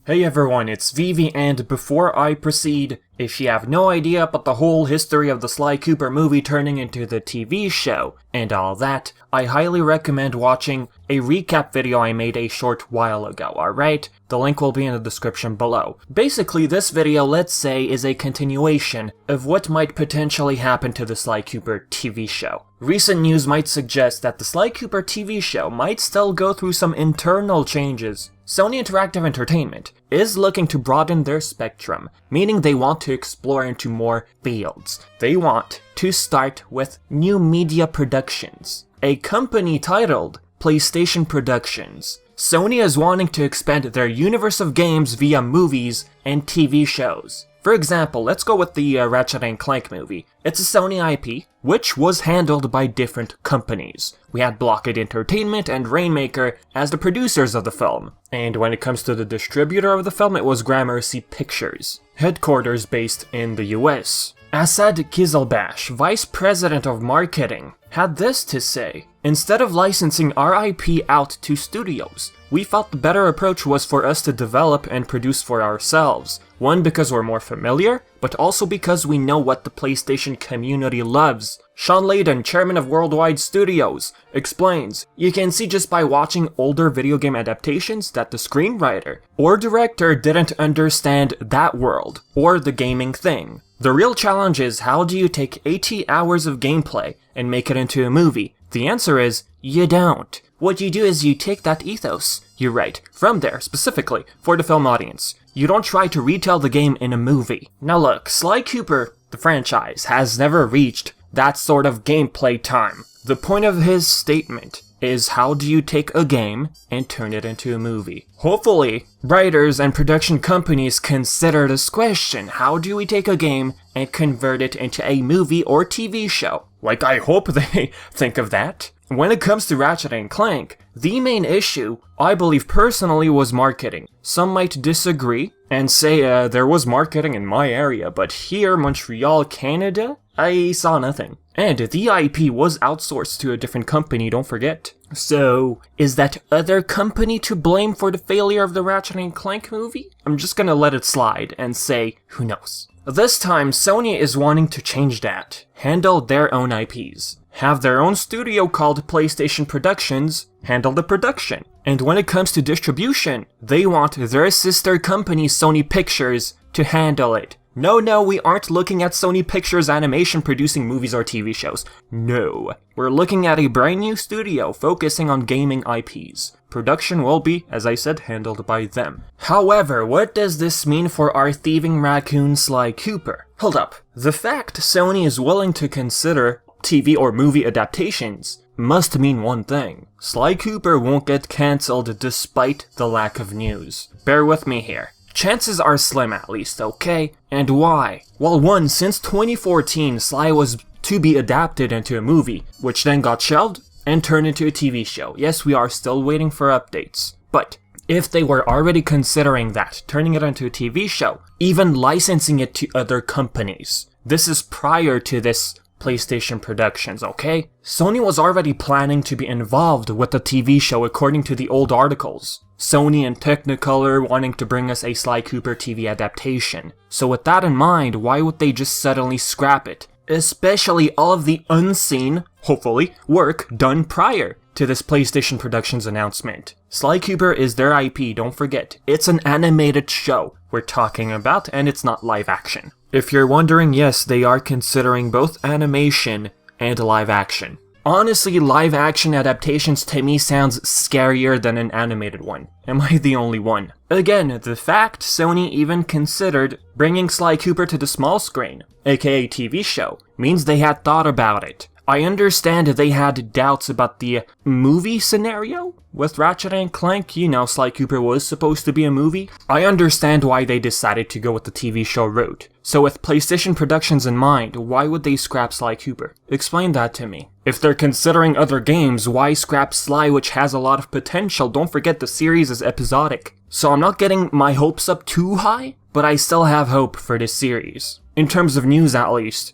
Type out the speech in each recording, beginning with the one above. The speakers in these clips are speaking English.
Hey everyone, it's Vivi, and before I proceed, if you have no idea about the whole history of the Sly Cooper movie turning into the TV show and all that, I highly recommend watching a recap video I made a short while ago, alright? The link will be in the description below. Basically, this video, let's say, is a continuation of what might potentially happen to the Sly Cooper TV show. Recent news might suggest that the Sly Cooper TV show might still go through some internal changes. Sony Interactive Entertainment is looking to broaden their spectrum, meaning they want to explore into more fields. They want to start with new media productions, a company titled PlayStation Productions. Sony is wanting to expand their universe of games via movies and TV shows. For example, let's go with the Ratchet & Clank movie. It's a Sony IP, which was handled by different companies. We had Blockade Entertainment and Rainmaker as the producers of the film. And when it comes to the distributor of the film, it was Gramercy Pictures, headquarters based in the US. Asad Kizilbash, vice president of marketing, had this to say: "Instead of licensing our IP out to studios, we felt the better approach was for us to develop and produce for ourselves. One, because we're more familiar, but also because we know what the PlayStation community loves." Sean Layden, chairman of Worldwide Studios, explains, "You can see just by watching older video game adaptations that the screenwriter or director didn't understand that world, or the gaming thing. The real challenge is, how do you take 80 hours of gameplay and make it into a movie? The answer is, you don't. What you do is you take that ethos you write from there specifically for the film audience. You don't try to retell the game in a movie." Now look, Sly Cooper, the franchise, has never reached that sort of gameplay time. The point of his statement is, how do you take a game and turn it into a movie? Hopefully, writers and production companies consider this question: how do we take a game and convert it into a movie or TV show? Like, I hope they think of that. When it comes to Ratchet & Clank, the main issue, I believe personally, was marketing. Some might disagree and say there was marketing in my area, but here, Montreal, Canada, I saw nothing. And the IP was outsourced to a different company, don't forget. So, is that other company to blame for the failure of the Ratchet & Clank movie? I'm just gonna let it slide and say, who knows? This time, Sony is wanting to change that, handle their own IPs, have their own studio called PlayStation Productions handle the production. And when it comes to distribution, they want their sister company Sony Pictures to handle it. No, we aren't looking at Sony Pictures Animation producing movies or TV shows. No. We're looking at a brand new studio focusing on gaming IPs. Production will be, as I said, handled by them. However, what does this mean for our thieving raccoon Sly Cooper? Hold up. The fact Sony is willing to consider TV or movie adaptations must mean one thing: Sly Cooper won't get cancelled despite the lack of news. Bear with me here. Chances are slim, at least, okay? And why? Well, one, since 2014, Sly was to be adapted into a movie, which then got shelved and turned into a TV show. Yes, we are still waiting for updates. But if they were already considering that, turning it into a TV show, even licensing it to other companies, this is prior to this PlayStation Productions, okay? Sony was already planning to be involved with the TV show according to the old articles. Sony and Technicolor wanting to bring us a Sly Cooper TV adaptation. So with that in mind, why would they just suddenly scrap it? Especially all of the unseen, hopefully, work done prior to this PlayStation Productions announcement. Sly Cooper is their IP, don't forget. It's an animated show we're talking about, and it's not live action. If you're wondering, yes, they are considering both animation and live action. Honestly, live action adaptations to me sounds scarier than an animated one. Am I the only one? Again, the fact Sony even considered bringing Sly Cooper to the small screen, aka TV show, means they had thought about it. I understand they had doubts about the movie scenario with Ratchet & Clank. You know, Sly Cooper was supposed to be a movie. I understand why they decided to go with the TV show route. So with PlayStation Productions in mind, why would they scrap Sly Cooper? Explain that to me. If they're considering other games, why scrap Sly, which has a lot of potential? Don't forget the series is episodic. So I'm not getting my hopes up too high, but I still have hope for this series. In terms of news, at least.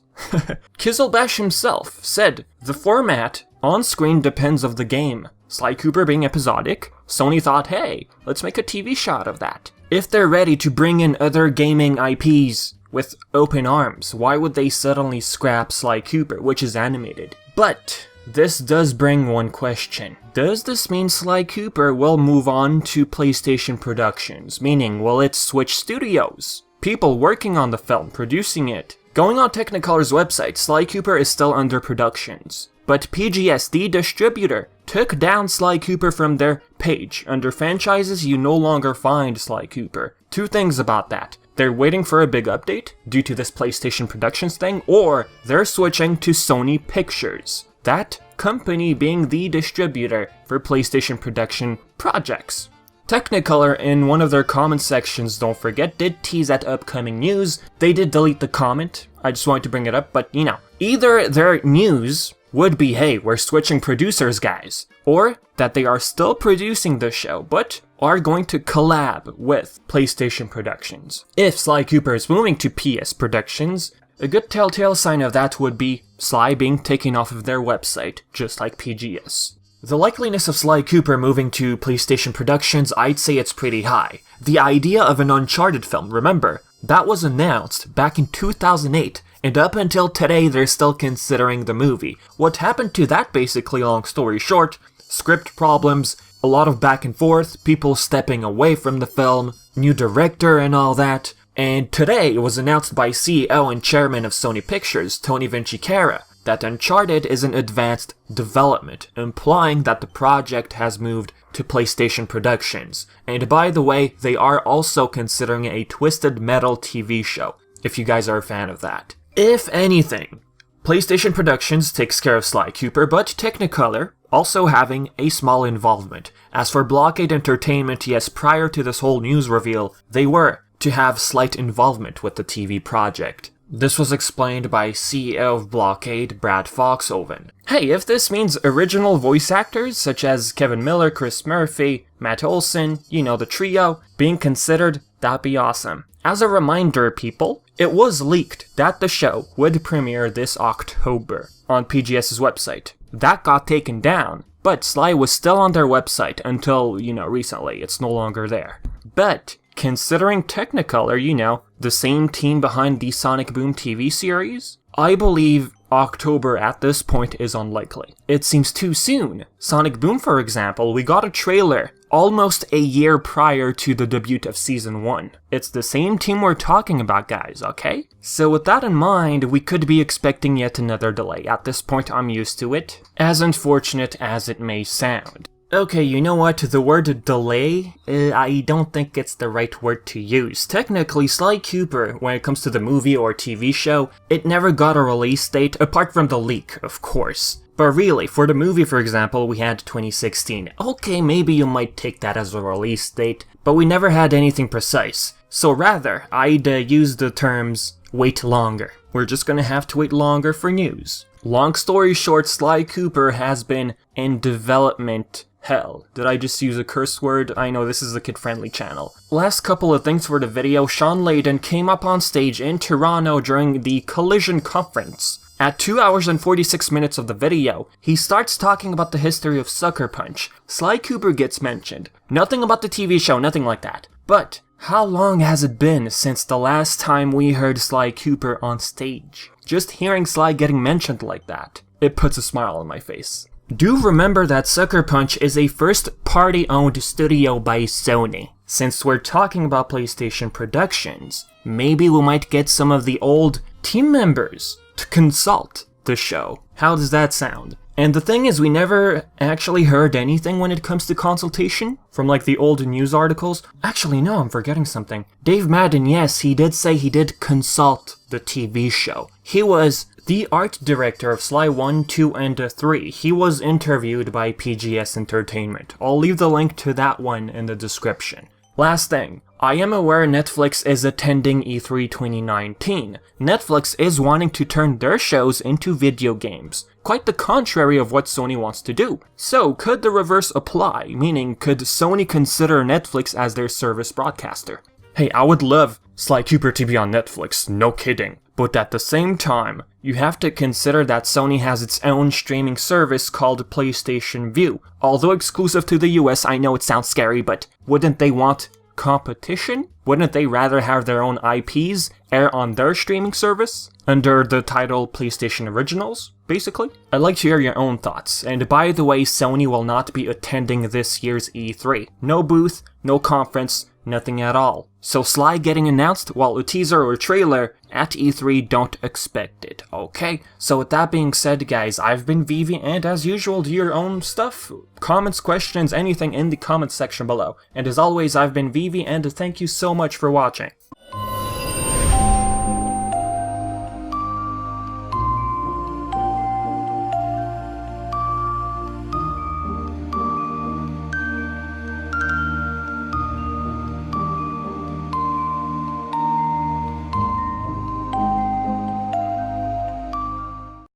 Kizilbash himself said, "The format on screen depends of the game. Sly Cooper being episodic, Sony thought, hey, let's make a TV show out of that. If they're ready to bring in other gaming IPs with open arms, why would they suddenly scrap Sly Cooper, which is animated? But this does bring one question. Does this mean Sly Cooper will move on to PlayStation Productions? Meaning, will it switch studios? People working on the film, producing it. Going on Technicolor's website, Sly Cooper is still under productions. But PGS, the distributor, took down Sly Cooper from their page. Under franchises, you no longer find Sly Cooper. Two things about that. They're waiting for a big update due to this PlayStation Productions thing, or they're switching to Sony Pictures. That company being the distributor for PlayStation production projects. Technicolor, in one of their comment sections, don't forget, did tease at upcoming news. They did delete the comment. I just wanted to bring it up, but you know. Either their news would be, hey, we're switching producers, guys. Or that they are still producing the show, but are going to collab with PlayStation Productions. If Sly Cooper is moving to PS Productions, a good telltale sign of that would be Sly being taken off of their website, just like PGS. The likeliness of Sly Cooper moving to PlayStation Productions, I'd say it's pretty high. The idea of an Uncharted film, remember, that was announced back in 2008, and up until today they're still considering the movie. What happened to that, basically, long story short? Script problems, a lot of back and forth, people stepping away from the film, new director and all that. And today it was announced by CEO and chairman of Sony Pictures, Tony Vinciquerra, that Uncharted is in advanced development, implying that the project has moved to PlayStation Productions. And by the way, they are also considering a Twisted Metal TV show, if you guys are a fan of that. If anything, PlayStation Productions takes care of Sly Cooper, but Technicolor also having a small involvement. As for Blockade Entertainment, yes, prior to this whole news reveal, they were to have slight involvement with the TV project. This was explained by CEO of Blockade, Brad Foxhoven. Hey, if this means original voice actors such as Kevin Miller, Chris Murphy, Matt Olson, you know, the trio, being considered, that'd be awesome. As a reminder, people, it was leaked that the show would premiere this October on PGS's website. That got taken down, but Sly was still on their website until, you know, recently. It's no longer there. But considering Technicolor, you know, the same team behind the Sonic Boom TV series, I believe October at this point is unlikely. It seems too soon. Sonic Boom, for example, we got a trailer almost a year prior to the debut of Season 1. It's the same team we're talking about, guys, okay? So with that in mind, we could be expecting yet another delay. At this point, I'm used to it, as unfortunate as it may sound. Okay, you know what? The word delay, I don't think it's the right word to use. Technically, Sly Cooper, when it comes to the movie or TV show, it never got a release date, apart from the leak, of course. But really, for the movie, for example, we had 2016. Okay, maybe you might take that as a release date, but we never had anything precise. So rather, I'd use the terms, wait longer. We're just gonna have to wait longer for news. Long story short, Sly Cooper has been in development hell. Did I just use a curse word? I know this is a kid-friendly channel. Last couple of things for the video, Shawn Layden came up on stage in Toronto during the Collision conference. At 2 hours and 46 minutes of the video, he starts talking about the history of Sucker Punch. Sly Cooper gets mentioned. Nothing about the TV show, nothing like that. But how long has it been since the last time we heard Sly Cooper on stage? Just hearing Sly getting mentioned like that, it puts a smile on my face. Do remember that Sucker Punch is a first-party owned studio by Sony. Since we're talking about PlayStation Productions, maybe we might get some of the old team members to consult the show. How does that sound? And the thing is, we never actually heard anything when it comes to consultation from like the old news articles. Actually, no, I'm forgetting something. Dave Madden, yes, he did say he did consult the TV show. He was the art director of Sly 1, 2, and 3. He was interviewed by PGS Entertainment. I'll leave the link to that one in the description. Last thing, I am aware Netflix is attending E3 2019. Netflix is wanting to turn their shows into video games. Quite the contrary of what Sony wants to do. So, could the reverse apply? Meaning, could Sony consider Netflix as their service broadcaster? Hey, I would love Sly Cooper to be on Netflix, no kidding. But at the same time, you have to consider that Sony has its own streaming service called PlayStation Vue. Although exclusive to the US, I know it sounds scary, but wouldn't they want competition? Wouldn't they rather have their own IPs air on their streaming service? Under the title PlayStation Originals, basically? I'd like to hear your own thoughts. And by the way, Sony will not be attending this year's E3. No booth, no conference, nothing at all. So Sly getting announced, while a teaser or trailer at E3, don't expect it, okay? So with that being said, guys, I've been Vivi, and as usual, do your own stuff. Comments, questions, anything in the comments section below. And as always, I've been Vivi, and thank you so much for watching.